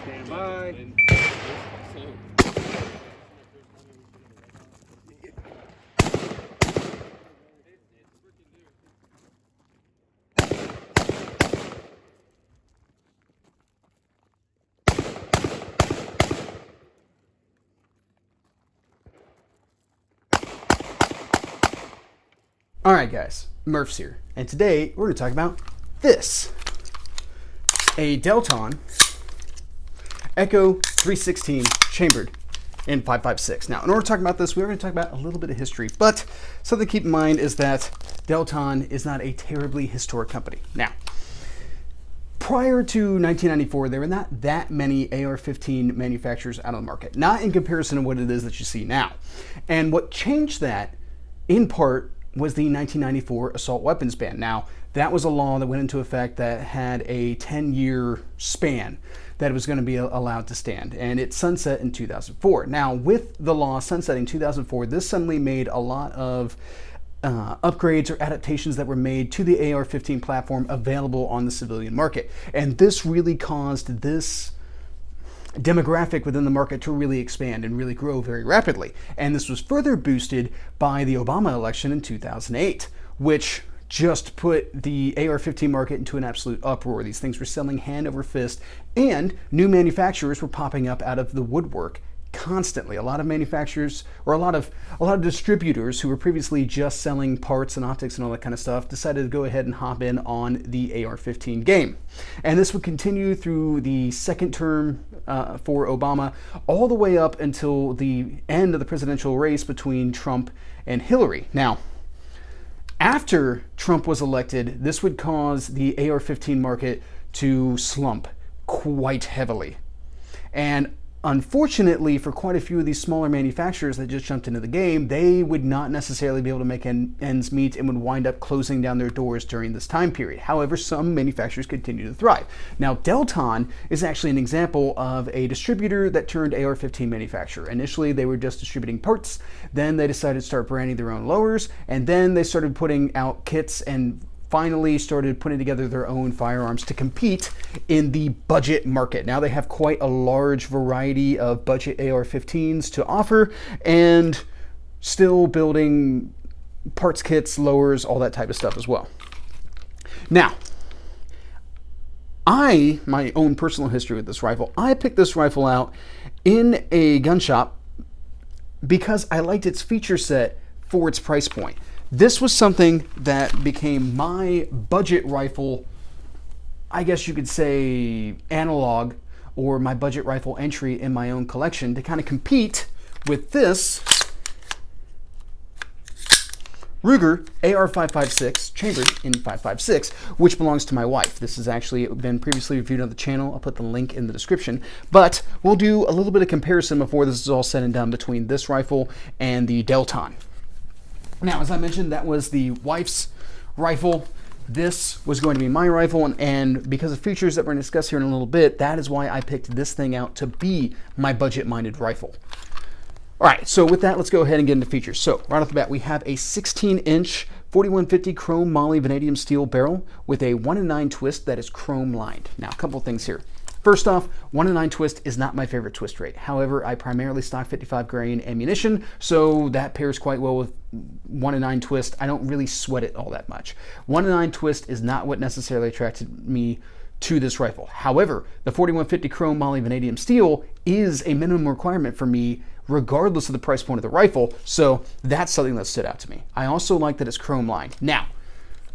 Stand by. Alright guys, Murph's here, and today we're going to talk about this. A Delton Echo 316 chambered in 5.56. Now, in order to talk about this, we're going to talk about a little bit of history, but something to keep in mind is that Delton is not a terribly historic company. Now, prior to 1994, there were not that many AR-15 manufacturers out on the market, not in comparison to what it is that you see now. And what changed that, in part, was the 1994 assault weapons ban. Now, that was a law that went into effect that had a 10-year span that it was going to be allowed to stand, and it sunset in 2004. Now, with the law sunsetting 2004, this suddenly made a lot of upgrades or adaptations that were made to the AR-15 platform available on the civilian market. And this really caused this demographic within the market to really expand and really grow very rapidly. And this was further boosted by the Obama election in 2008, which just put the AR-15 market into an absolute uproar. These things were selling hand over fist, and new manufacturers were popping up out of the woodwork constantly. A lot of manufacturers, or a lot of distributors who were previously just selling parts and optics and all that kind of stuff, decided to go ahead and hop in on the AR-15 game. And this would continue through the second term for Obama, all the way up until the end of the presidential race between Trump and Hillary. Now, after Trump was elected, this would cause the AR-15 market to slump quite heavily. And unfortunately, for quite a few of these smaller manufacturers that just jumped into the game, they would not necessarily be able to make ends meet and would wind up closing down their doors during this time period. However, some manufacturers continue to thrive. Now, Delton is actually an example of a distributor that turned AR-15 manufacturer. Initially, they were just distributing parts. Then they decided to start branding their own lowers, and then they started putting out kits and finally started putting together their own firearms to compete in the budget market. Now they have quite a large variety of budget AR-15s to offer, and still building parts kits, lowers, all that type of stuff as well. Now, my own personal history with this rifle, I picked this rifle out in a gun shop because I liked its feature set for its price point. This was something that became my budget rifle, I guess you could say analog, or my budget rifle entry in my own collection to kind of compete with this Ruger AR-556, chambered in 5.56, which belongs to my wife. This has actually been previously reviewed on the channel. I'll put the link in the description. But we'll do a little bit of comparison before this is all said and done between this rifle and the Delton. Now, as I mentioned, that was the wife's rifle. This was going to be my rifle, and because of features that we're going to discuss here in a little bit, that is why I picked this thing out to be my budget-minded rifle. All right, so with that, let's go ahead and get into features. So, right off the bat, we have a 16-inch 4150 chrome moly vanadium steel barrel with a 1-in-9 twist that is chrome lined. Now, a couple things here. First off, 1-in-9 twist is not my favorite twist rate. However, I primarily stock 55 grain ammunition, so that pairs quite well with 1-in-9 twist. I don't really sweat it all that much. 1-in-9 twist is not what necessarily attracted me to this rifle. However, the 4150 chrome moly vanadium steel is a minimum requirement for me regardless of the price point of the rifle, so that's something that stood out to me. I also like that it's chrome lined. Now,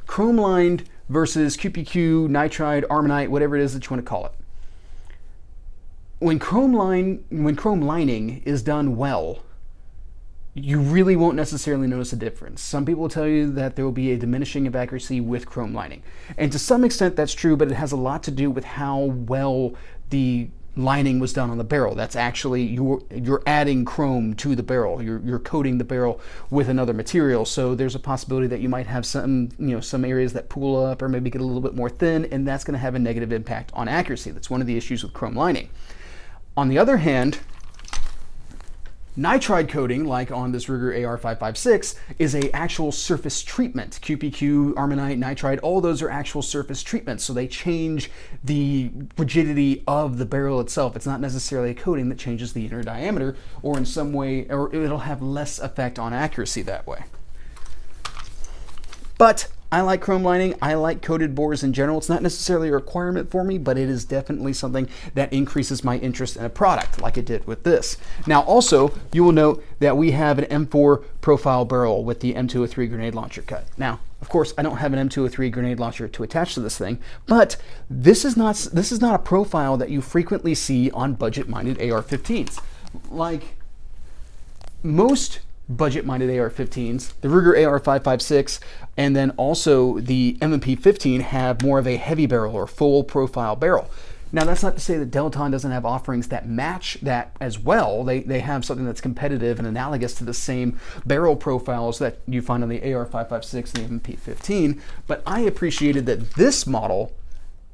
chrome lined versus QPQ, nitride, armonite, whatever it is that you want to call it. When chrome lining is done well, you really won't necessarily notice a difference. Some people will tell you that there will be a diminishing of accuracy with chrome lining. And to some extent that's true, but it has a lot to do with how well the lining was done on the barrel. That's actually, you're adding chrome to the barrel. You're coating the barrel with another material. So there's a possibility that you might have some areas that pool up or maybe get a little bit more thin, and that's going to have a negative impact on accuracy. That's one of the issues with chrome lining. On the other hand, Nitride coating, like on this Ruger AR556, is a actual surface treatment. QPQ, Armonite, nitride, all those are actual surface treatments. So they change the rigidity of the barrel itself. It's not necessarily a coating that changes the inner diameter, or in some way, or it'll have less effect on accuracy that way. But I like chrome lining. I like coated bores in general. It's not necessarily a requirement for me, but it is definitely something that increases my interest in a product, like it did with this. Now, also, you will note that we have an M4 profile barrel with the M203 grenade launcher cut. Now, of course, I don't have an M203 grenade launcher to attach to this thing, but this is not a profile that you frequently see on budget-minded AR-15s. Like most budget-minded AR-15s, the Ruger AR556, and then also the M&P 15 have more of a heavy barrel or full profile barrel. Now, that's not to say that Delton doesn't have offerings that match that as well. They have something that's competitive and analogous to the same barrel profiles that you find on the AR556 and the M&P 15, but I appreciated that this model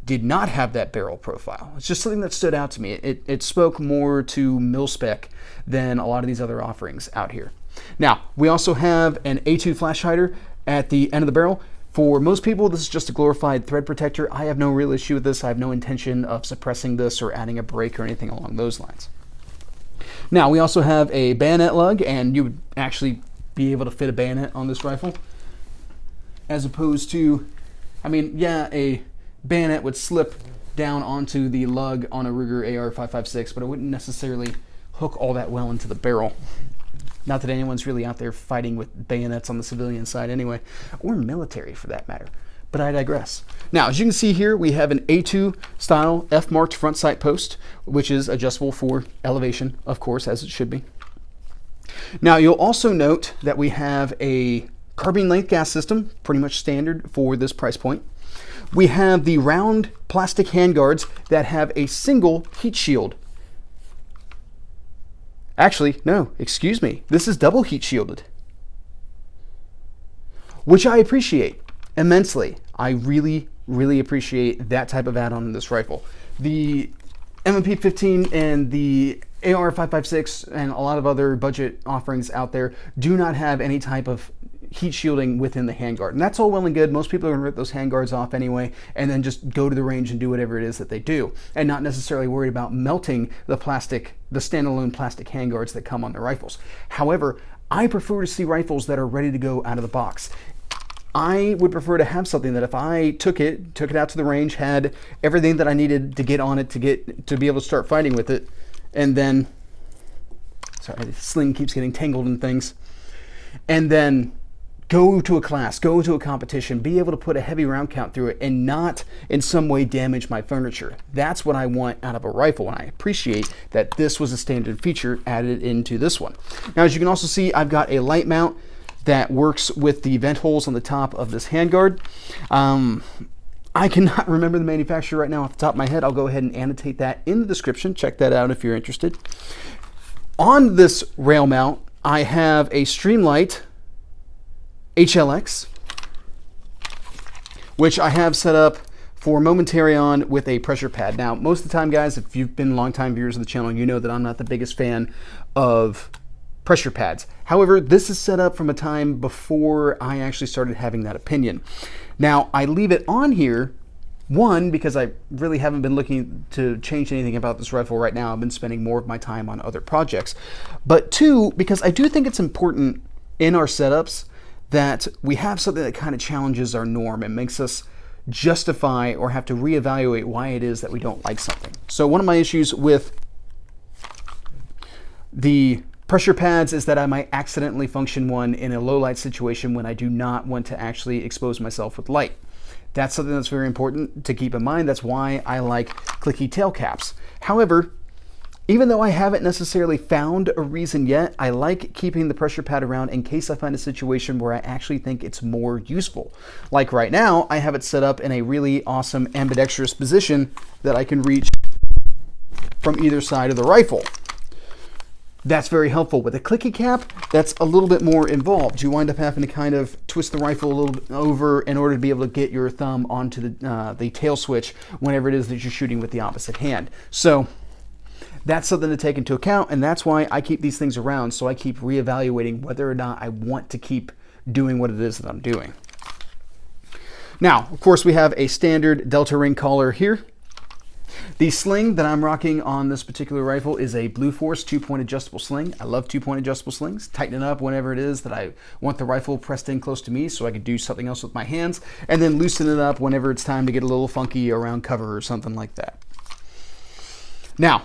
did not have that barrel profile. It's just something that stood out to me. It spoke more to mil-spec than a lot of these other offerings out here. Now, we also have an A2 flash hider at the end of the barrel. For most people, this is just a glorified thread protector. I have no real issue with this. I have no intention of suppressing this or adding a brake or anything along those lines. Now, we also have a bayonet lug, and you would actually be able to fit a bayonet on this rifle, as opposed to, I mean, yeah, a bayonet would slip down onto the lug on a Ruger AR556, but it wouldn't necessarily hook all that well into the barrel. Not that anyone's really out there fighting with bayonets on the civilian side anyway, or military for that matter, but I digress. Now, as you can see here, we have an A2 style F-marked front sight post, which is adjustable for elevation, of course, as it should be. Now, you'll also note that we have a carbine length gas system, pretty much standard for this price point. We have the round plastic handguards that have a single heat shield. Actually, no, excuse me. This is double heat shielded, which I appreciate immensely. I really, really appreciate that type of add-on in this rifle. The M&P 15 and the AR556 and a lot of other budget offerings out there do not have any type of heat shielding within the handguard. And that's all well and good. Most people are going to rip those handguards off anyway and then just go to the range and do whatever it is that they do, and not necessarily worried about melting the plastic, the standalone plastic handguards that come on the rifles. However, I prefer to see rifles that are ready to go out of the box. I would prefer to have something that if I took it out to the range, had everything that I needed to get on it to be able to start fighting with it, and then, sorry, the sling keeps getting tangled in things, and then go to a class, go to a competition, be able to put a heavy round count through it and not in some way damage my furniture. That's what I want out of a rifle, and I appreciate that this was a standard feature added into this one. Now, as you can also see, I've got a light mount that works with the vent holes on the top of this handguard. I cannot remember the manufacturer right now off the top of my head. I'll go ahead and annotate that in the description. Check that out if you're interested. On this rail mount, I have a Streamlight HLX, which I have set up for momentary on with a pressure pad. Now, most of the time, guys, if you've been longtime viewers of the channel, you know that I'm not the biggest fan of pressure pads. However, this is set up from a time before I actually started having that opinion. Now, I leave it on here, one, because I really haven't been looking to change anything about this rifle right now. I've been spending more of my time on other projects. But two, because I do think it's important in our setups that we have something that kind of challenges our norm and makes us justify or have to reevaluate why it is that we don't like something. So one of my issues with the pressure pads is that I might accidentally function one in a low light situation when I do not want to actually expose myself with light. That's something that's very important to keep in mind. That's why I like clicky tail caps. However, even though I haven't necessarily found a reason yet, I like keeping the pressure pad around in case I find a situation where I actually think it's more useful. Like right now, I have it set up in a really awesome ambidextrous position that I can reach from either side of the rifle. That's very helpful. With a clicky cap, that's a little bit more involved. You wind up having to kind of twist the rifle a little bit over in order to be able to get your thumb onto the tail switch whenever it is that you're shooting with the opposite hand. So That's something to take into account, and that's why I keep these things around, so I keep reevaluating whether or not I want to keep doing what it is that I'm doing. Now, of course, we have a standard Delta ring collar here. The sling that I'm rocking on this particular rifle is a Blue Force 2-point adjustable sling. I love 2-point adjustable slings. Tighten it up whenever it is that I want the rifle pressed in close to me so I can do something else with my hands, and then loosen it up whenever it's time to get a little funky around cover or something like that. Now,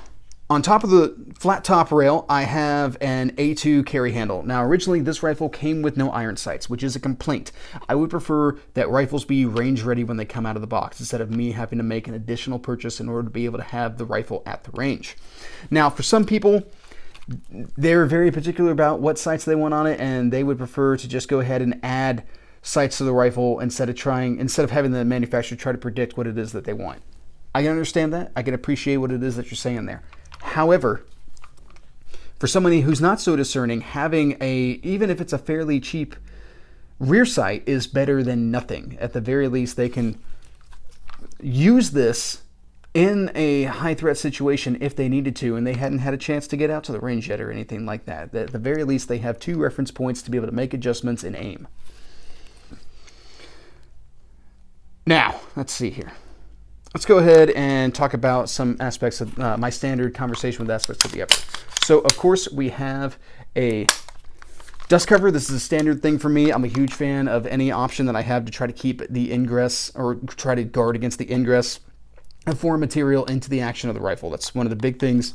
on top of the flat top rail, I have an A2 carry handle. Now, originally this rifle came with no iron sights, which is a complaint. I would prefer that rifles be range ready when they come out of the box, instead of me having to make an additional purchase in order to be able to have the rifle at the range. Now, for some people, they're very particular about what sights they want on it, and they would prefer to just go ahead and add sights to the rifle instead of having the manufacturer try to predict what it is that they want. I can understand that. I can appreciate what it is that you're saying there. However, for somebody who's not so discerning, having even if it's a fairly cheap rear sight is better than nothing. At the very least, they can use this in a high threat situation if they needed to, and they hadn't had a chance to get out to the range yet or anything like that. At the very least, they have 2 reference points to be able to make adjustments and aim. Now, let's see here. Let's go ahead and talk about some aspects of my standard conversation with aspects of the upper. So, of course, we have a dust cover. This is a standard thing for me. I'm a huge fan of any option that I have to try to keep the ingress or try to guard against the ingress of foreign material into the action of the rifle. That's one of the big things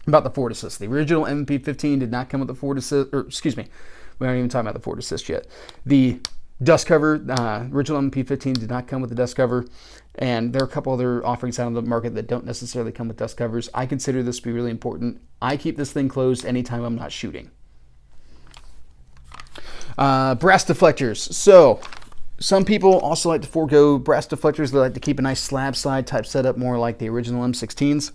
about the Forward Assist. The original MP15 did not come with the Forward Assist, or excuse me, we aren't even talking about the Forward Assist yet. The dust cover, original MP15 did not come with the dust cover, and there are a couple other offerings out on the market that don't necessarily come with dust covers. I consider this to be really important. I keep this thing closed anytime I'm not shooting. Brass deflectors. So, some people also like to forego brass deflectors. They like to keep a nice slab slide type setup, more like the original M16s.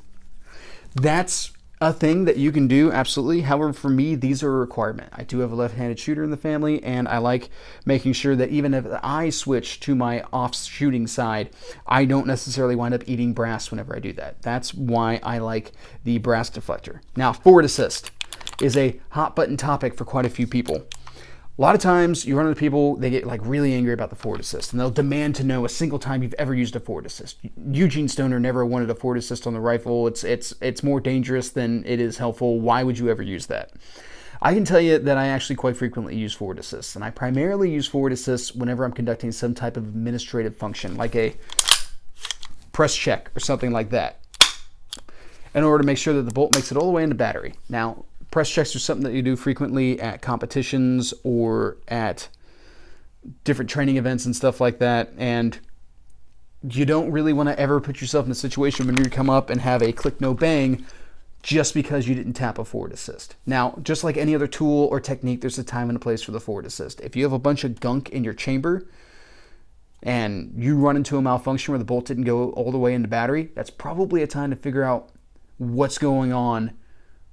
That's a thing that you can do, absolutely. However, for me, these are a requirement. I do have a left-handed shooter in the family, and I like making sure that even if I switch to my off shooting side, I don't necessarily wind up eating brass whenever I do that. That's why I like the brass deflector. Now, forward assist is a hot button topic for quite a few people. A lot of times you run into people, they get like really angry about the forward assist, and they'll demand to know a single time you've ever used a forward assist. Eugene Stoner never wanted a forward assist on the rifle. It's more dangerous than it is helpful. Why would you ever use that? I can tell you that I actually quite frequently use forward assists, and I primarily use forward assists whenever I'm conducting some type of administrative function, like a press check or something like that, in order to make sure that the bolt makes it all the way into battery. Now, press checks are something that you do frequently at competitions or at different training events and stuff like that, and you don't really want to ever put yourself in a situation when you come up and have a click no bang just because you didn't tap a forward assist. Now, just like any other tool or technique, there's a time and a place for the forward assist. If you have a bunch of gunk in your chamber and you run into a malfunction where the bolt didn't go all the way into battery, that's probably a time to figure out what's going on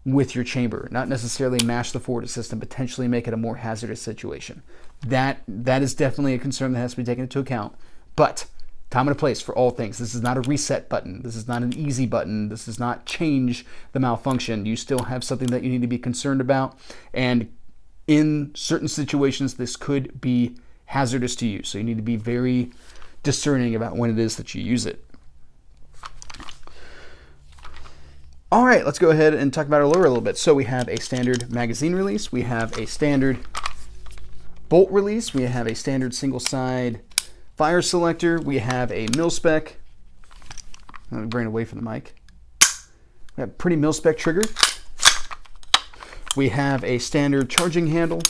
with your chamber, not necessarily mash the forward assist and potentially make it a more hazardous situation. That is definitely a concern that has to be taken into account. But time and a place for all things. This is not a reset button. This is not an easy button. This does not change the malfunction. You still have something that you need to be concerned about, and in certain situations this could be hazardous to you. So you need to be very discerning about when it is that you use it. All right, let's go ahead and talk about our lower a little bit. So we have a standard magazine release, we have a standard bolt release, we have a standard single side fire selector, we have a mil-spec. I'm going to bring it away from the mic. We have a pretty mil-spec trigger. We have a standard charging handle.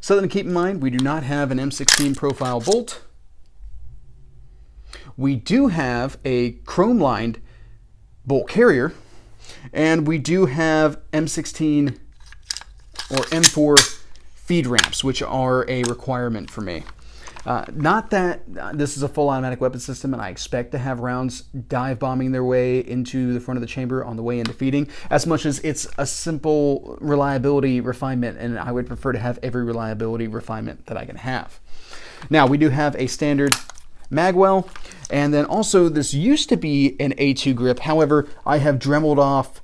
Something to keep in mind, we do not have an M16 profile bolt. We do have a chrome-lined bolt carrier, and we do have M16 or M4 feed ramps, which are a requirement for me. Not that this is a full automatic weapon system and I expect to have rounds dive bombing their way into the front of the chamber on the way into feeding, as much as it's a simple reliability refinement, and I would prefer to have every reliability refinement that I can have. Now, we do have a standard magwell. And then also this used to be an A2 grip. However, I have dremeled off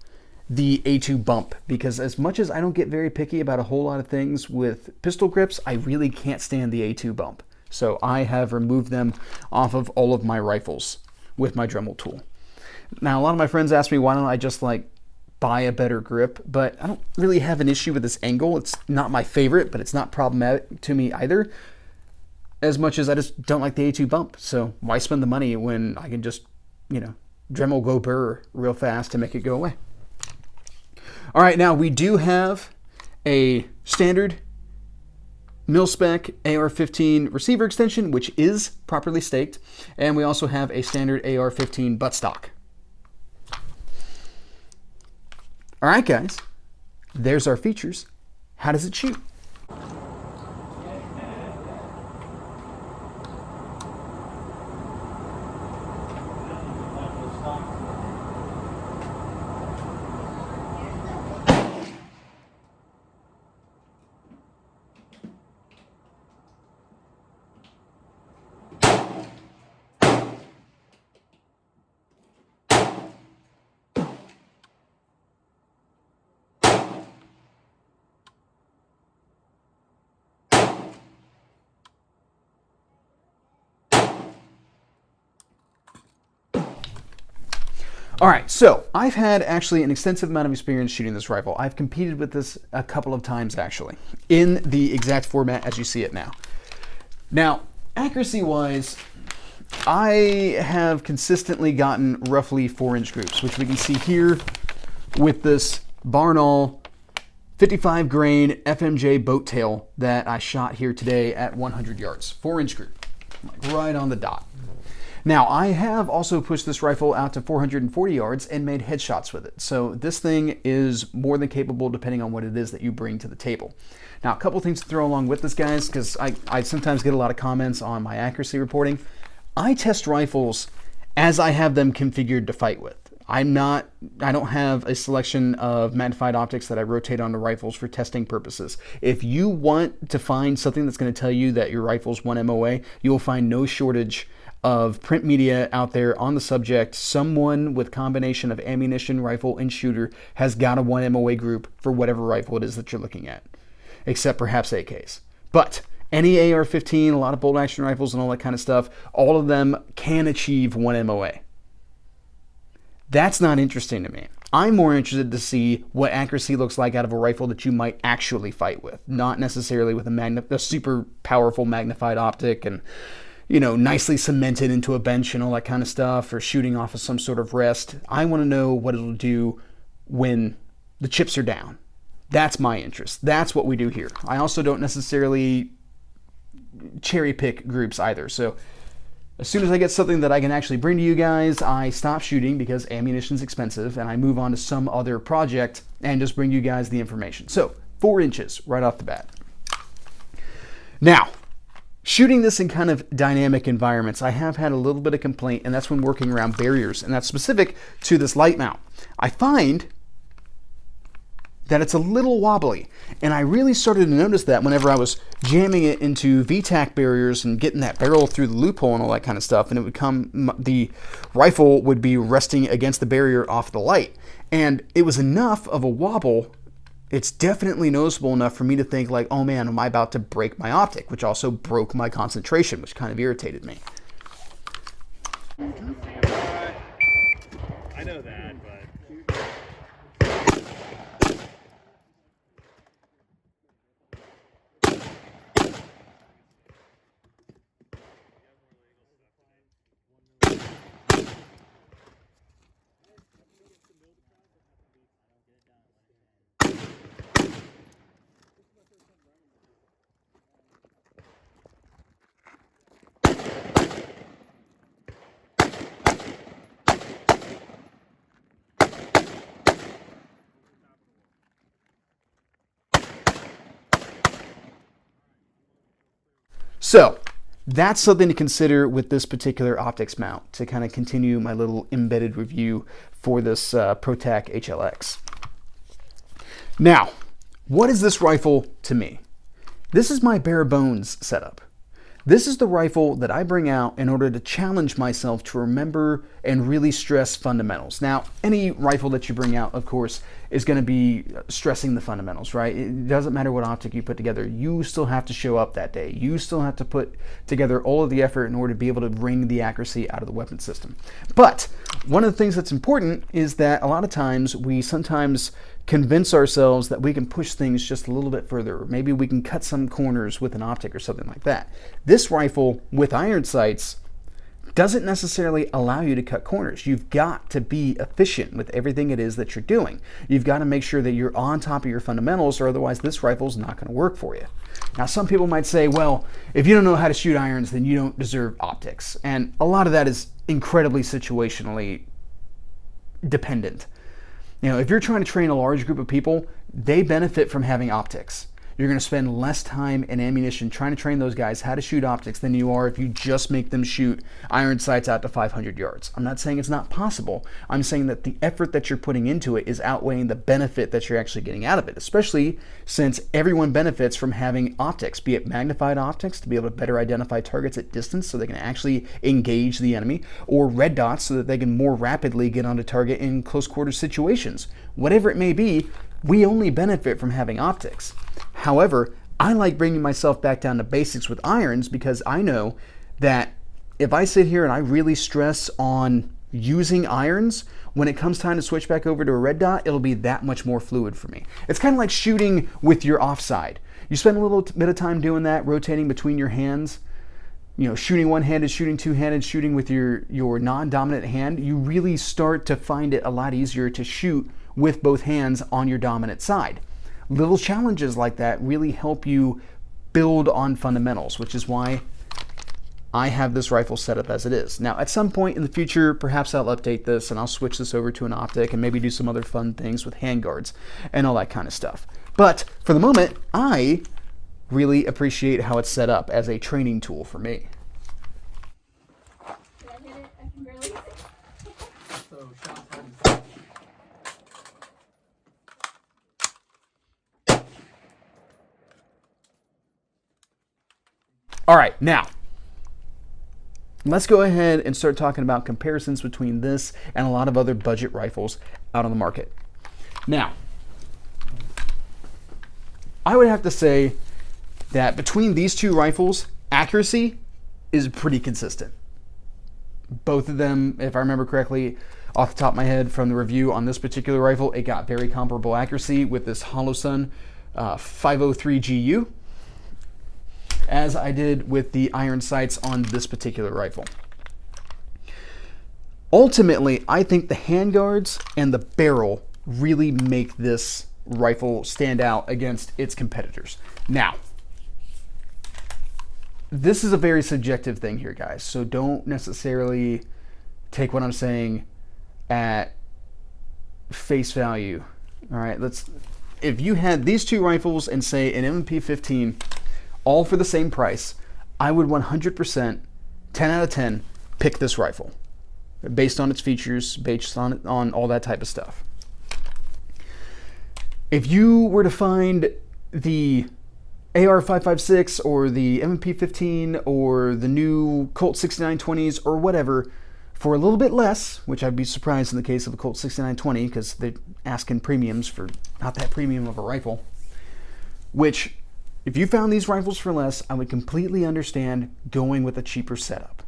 the A2 bump because as much as I don't get very picky about a whole lot of things with pistol grips, I really can't stand the A2 bump. So I have removed them off of all of my rifles with my Dremel tool. Now, a lot of my friends ask me, why don't I just like buy a better grip? But I don't really have an issue with this angle. It's not my favorite, but it's not problematic to me either, as much as I just don't like the A2 bump. So why spend the money when I can just, you know, Dremel go burr real fast to make it go away? All right, now we do have a standard mil-spec AR-15 receiver extension, which is properly staked, and we also have a standard AR-15 buttstock. All right, guys, there's our features. How does it shoot? All right, so I've had actually an extensive amount of experience shooting this rifle. I've competed with this a couple of times actually, in the exact format as you see it now. Now, accuracy-wise, I have consistently gotten roughly 4-inch groups, which we can see here with this Barnall 55 grain FMJ boat tail that I shot here today at 100 yards. 4-inch group, like right on the dot. Now, I have also pushed this rifle out to 440 yards and made headshots with it. So this thing is more than capable depending on what it is that you bring to the table. Now, a couple things to throw along with this, guys, because I sometimes get a lot of comments on my accuracy reporting. I test rifles as I have them configured to fight with. I don't have a selection of magnified optics that I rotate onto rifles for testing purposes. If you want to find something that's going to tell you that your rifle's 1 MOA, you will find no shortage of print media out there on the subject. Someone with combination of ammunition, rifle, and shooter has got a 1 MOA group for whatever rifle it is that you're looking at, except perhaps AKs. But any AR-15, a lot of bolt action rifles and all that kind of stuff, all of them can achieve 1 MOA. That's not interesting to me. I'm more interested to see what accuracy looks like out of a rifle that you might actually fight with, not necessarily with a super powerful magnified optic and, you know, nicely cemented into a bench and all that kind of stuff, or shooting off of some sort of rest. I want to know what it'll do when the chips are down. That's my interest. That's what we do here. I also don't necessarily cherry pick groups either. So as soon as I get something that I can actually bring to you guys, I stop shooting because ammunition's expensive and I move on to some other project and just bring you guys the information. So 4 inches right off the bat. Now, shooting this in kind of dynamic environments, I have had a little bit of complaint, and that's when working around barriers, and that's specific to this light mount. I find that it's a little wobbly, and I really started to notice that whenever I was jamming it into VTAC barriers and getting that barrel through the loophole and all that kind of stuff, and it would come, the rifle would be resting against the barrier off the light, and it was enough of a wobble. It's definitely noticeable enough for me to think like, oh man, am I about to break my optic, which also broke my concentration, which kind of irritated me. I know that, but... So that's something to consider with this particular optics mount to kind of continue my little embedded review for this ProTac HLX. Now, what is this rifle to me? This is my bare bones setup. This is the rifle that I bring out in order to challenge myself to remember and really stress fundamentals. Now, any rifle that you bring out, of course, is going to be stressing the fundamentals, right? It doesn't matter what optic you put together. You still have to show up that day. You still have to put together all of the effort in order to be able to wring the accuracy out of the weapon system. But one of the things that's important is that a lot of times we sometimes convince ourselves that we can push things just a little bit further. Maybe we can cut some corners with an optic or something like that. This rifle with iron sights doesn't necessarily allow you to cut corners. You've got to be efficient with everything it is that you're doing. You've got to make sure that you're on top of your fundamentals, or otherwise this rifle's not going to work for you. Now, some people might say, well, if you don't know how to shoot irons, then you don't deserve optics. And a lot of that is incredibly situationally dependent. You know, if you're trying to train a large group of people, they benefit from having optics. You're going to spend less time and ammunition trying to train those guys how to shoot optics than you are if you just make them shoot iron sights out to 500 yards. I'm not saying it's not possible. I'm saying that the effort that you're putting into it is outweighing the benefit that you're actually getting out of it, especially since everyone benefits from having optics, be it magnified optics to be able to better identify targets at distance so they can actually engage the enemy, or red dots so that they can more rapidly get onto target in close quarters situations. Whatever it may be, we only benefit from having optics. However, I like bringing myself back down to basics with irons because I know that if I sit here and I really stress on using irons, when it comes time to switch back over to a red dot, it'll be that much more fluid for me. It's kind of like shooting with your offside. You spend a little bit of time doing that, rotating between your hands, you know, shooting one-handed, shooting two-handed, shooting with your non-dominant hand. You really start to find it a lot easier to shoot with both hands on your dominant side. Little challenges like that really help you build on fundamentals, which is why I have this rifle set up as it is. Now, at some point in the future, perhaps I'll update this and I'll switch this over to an optic and maybe do some other fun things with handguards and all that kind of stuff. But for the moment, I really appreciate how it's set up as a training tool for me. Did I hit it? I can barely see. So, all right, now, let's go ahead and start talking about comparisons between this and a lot of other budget rifles out on the market. Now, I would have to say that between these two rifles, accuracy is pretty consistent. Both of them, if I remember correctly, off the top of my head from the review on this particular rifle, it got very comparable accuracy with this Holosun 503 GU, as I did with the iron sights on this particular rifle. Ultimately, I think the handguards and the barrel really make this rifle stand out against its competitors. Now, this is a very subjective thing here, guys, so don't necessarily take what I'm saying at face value. All right, if you had these two rifles and say an M&P 15 all for the same price, I would 100%, 10 out of 10, pick this rifle based on its features, based on all that type of stuff. If you were to find the AR-556 or the M&P 15 or the new Colt 6920s or whatever for a little bit less, which I'd be surprised in the case of a Colt 6920 because they're asking premiums for not that premium of a rifle, which if you found these rifles for less, I would completely understand going with a cheaper setup.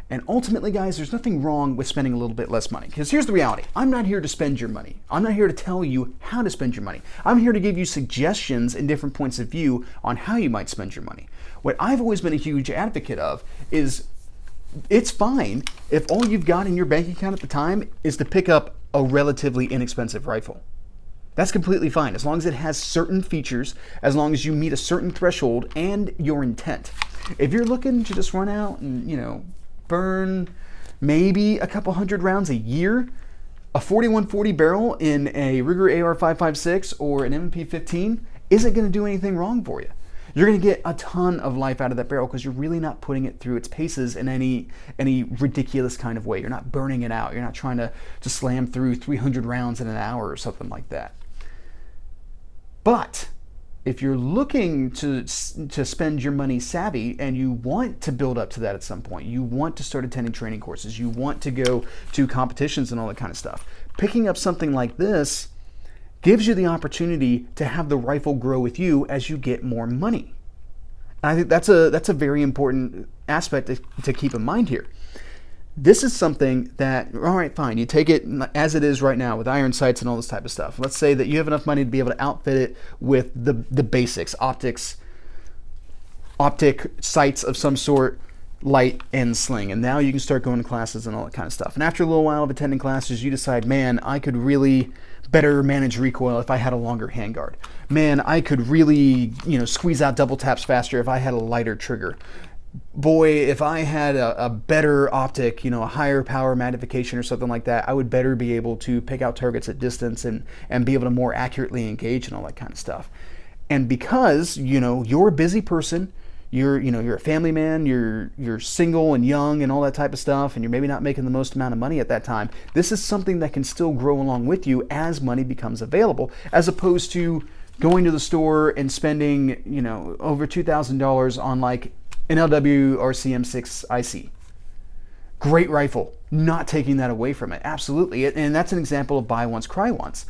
And ultimately, guys, there's nothing wrong with spending a little bit less money. Because here's the reality. I'm not here to spend your money. I'm not here to tell you how to spend your money. I'm here to give you suggestions and different points of view on how you might spend your money. What I've always been a huge advocate of is it's fine if all you've got in your bank account at the time is to pick up a relatively inexpensive rifle. That's completely fine, as long as it has certain features, as long as you meet a certain threshold and your intent. If you're looking to just run out and, you know, burn maybe a couple hundred rounds a year, a 4140 barrel in a Ruger AR-556 or an M&P 15 isn't going to do anything wrong for you. You're going to get a ton of life out of that barrel because you're really not putting it through its paces in any ridiculous kind of way. You're not burning it out. You're not trying to slam through 300 rounds in an hour or something like that. But if you're looking to spend your money savvy and you want to build up to that at some point, you want to start attending training courses, you want to go to competitions and all that kind of stuff, picking up something like this gives you the opportunity to have the rifle grow with you as you get more money. And I think that's a very important aspect to keep in mind here. This is something that, all right, fine, you take it as it is right now with iron sights and all this type of stuff. Let's say that you have enough money to be able to outfit it with the basics, optic sights of some sort, light and sling. And now you can start going to classes and all that kind of stuff. And after a little while of attending classes, you decide, man, I could really better manage recoil if I had a longer handguard. Man, I could really, squeeze out double taps faster if I had a lighter trigger. Boy, if I had a better optic, a higher power magnification or something like that, I would better be able to pick out targets at distance and be able to more accurately engage and all that kind of stuff. And because, you're a busy person, you're a family man, you're single and young and all that type of stuff, and you're maybe not making the most amount of money at that time, this is something that can still grow along with you as money becomes available, as opposed to going to the store and spending, over $2,000 on like an LWRC M6 IC. Great rifle, not taking that away from it, absolutely. And that's an example of buy once, cry once.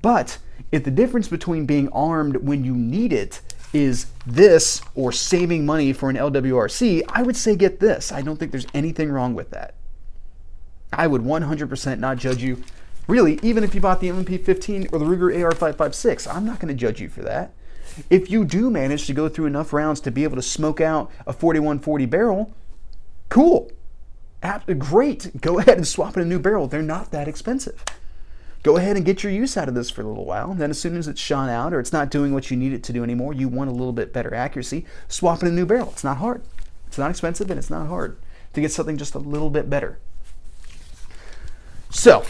But if the difference between being armed when you need it is this or saving money for an LWRC, I would say get this. I don't think there's anything wrong with that. I would 100% not judge you. Really, even if you bought the MP15 or the Ruger AR-556, I'm not going to judge you for that. If you do manage to go through enough rounds to be able to smoke out a 4140 barrel, cool. Great. Go ahead and swap in a new barrel. They're not that expensive. Go ahead and get your use out of this for a little while. And then as soon as it's shot out or it's not doing what you need it to do anymore, you want a little bit better accuracy, swap in a new barrel. It's not hard. It's not expensive, and it's not hard to get something just a little bit better. So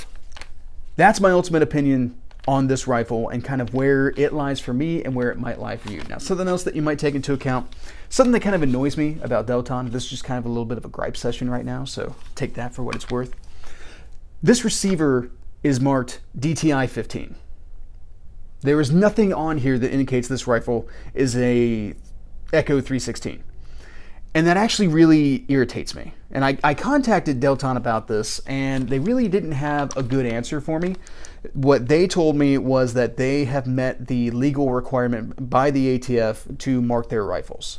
that's my ultimate opinion on this rifle and kind of where it lies for me and where it might lie for you. Now, something else that you might take into account, something that kind of annoys me about Delton, this is just kind of a little bit of a gripe session right now, so take that for what it's worth. This receiver is marked DTI 15. There is nothing on here that indicates this rifle is a Echo 316. And that actually really irritates me. And I contacted Delton about this, and they really didn't have a good answer for me. What they told me was that they have met the legal requirement by the ATF to mark their rifles,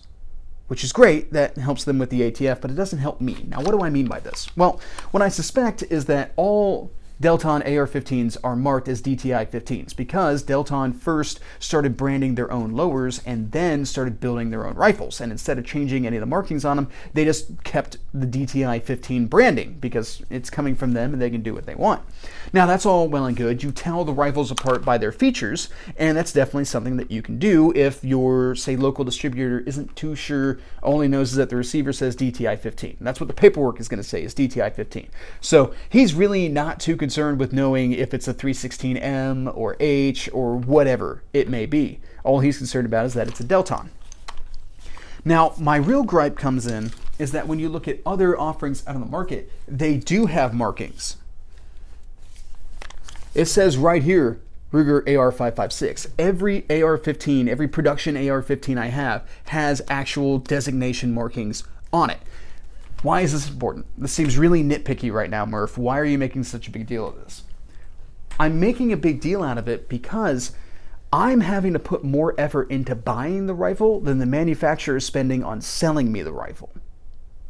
which is great. That helps them with the ATF, but it doesn't help me. Now, what do I mean by this? Well, what I suspect is that all Delton AR-15s are marked as DTI 15s because Delton first started branding their own lowers and then started building their own rifles. And instead of changing any of the markings on them, they just kept the DTI 15 branding because it's coming from them and they can do what they want. Now, that's all well and good. You tell the rifles apart by their features, and that's definitely something that you can do if your, say, local distributor isn't too sure, only knows that the receiver says DTI 15. That's what the paperwork is going to say, is DTI 15. So he's really not too concerned with knowing if it's a 316M or H or whatever it may be. All he's concerned about is that it's a Delton. Now, my real gripe comes in is that when you look at other offerings out on the market, they do have markings. It says right here, Ruger AR-556. Every AR-15, every production AR-15 I have has actual designation markings on it. Why is this important? This seems really nitpicky right now, Murph. Why are you making such a big deal of this? I'm making a big deal out of it because I'm having to put more effort into buying the rifle than the manufacturer is spending on selling me the rifle.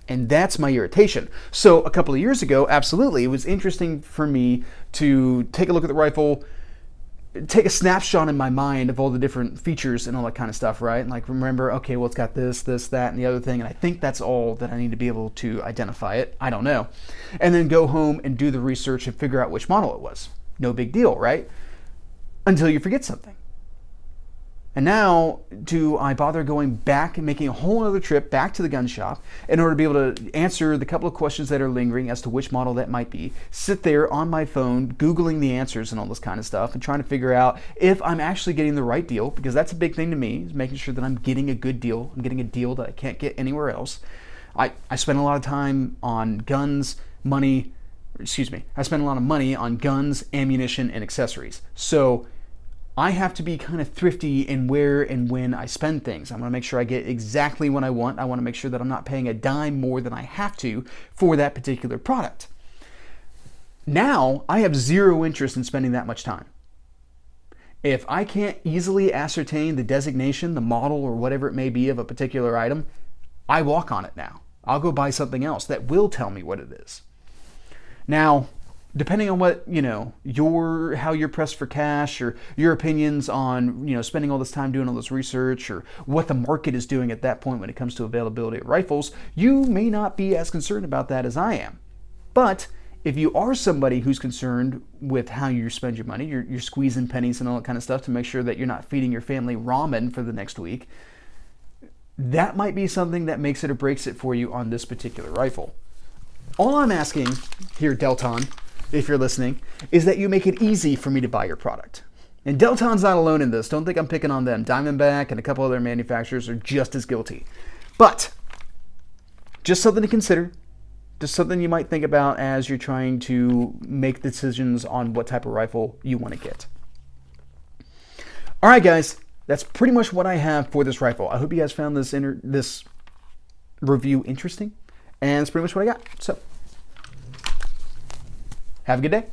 And that's my irritation. So a couple of years ago, absolutely, it was interesting for me to take a look at the rifle, take a snapshot in my mind of all the different features and all that kind of stuff, right? And like remember, okay, well, it's got this, this, that, and the other thing, and I think that's all that I need to be able to identify it. I don't know. And then go home and do the research and figure out which model it was. No big deal, right? Until you forget something. And now, do I bother going back and making a whole other trip back to the gun shop in order to be able to answer the couple of questions that are lingering as to which model that might be, sit there on my phone, Googling the answers and all this kind of stuff, and trying to figure out if I'm actually getting the right deal, because that's a big thing to me, is making sure that I'm getting a good deal. I'm getting a deal that I can't get anywhere else. I spend a lot of time on guns, I spend a lot of money on guns, ammunition, and accessories. So I have to be kind of thrifty in where and when I spend things. I want to make sure I get exactly what I want. I want to make sure that I'm not paying a dime more than I have to for that particular product. Now, I have zero interest in spending that much time. If I can't easily ascertain the designation, the model, or whatever it may be of a particular item, I walk on it now. I'll go buy something else that will tell me what it is. Now, depending on what, how you're pressed for cash, or your opinions on, spending all this time doing all this research, or what the market is doing at that point when it comes to availability of rifles, you may not be as concerned about that as I am. But if you are somebody who's concerned with how you spend your money, you're squeezing pennies and all that kind of stuff to make sure that you're not feeding your family ramen for the next week, that might be something that makes it or breaks it for you on this particular rifle. All I'm asking here, Delton, if you're listening, is that you make it easy for me to buy your product. And Delton's not alone in this. Don't think I'm picking on them. Diamondback and a couple other manufacturers are just as guilty. But just something to consider. Just something you might think about as you're trying to make decisions on what type of rifle you want to get. All right, guys, that's pretty much what I have for this rifle. I hope you guys found this review interesting, and that's pretty much what I got. So, have a good day.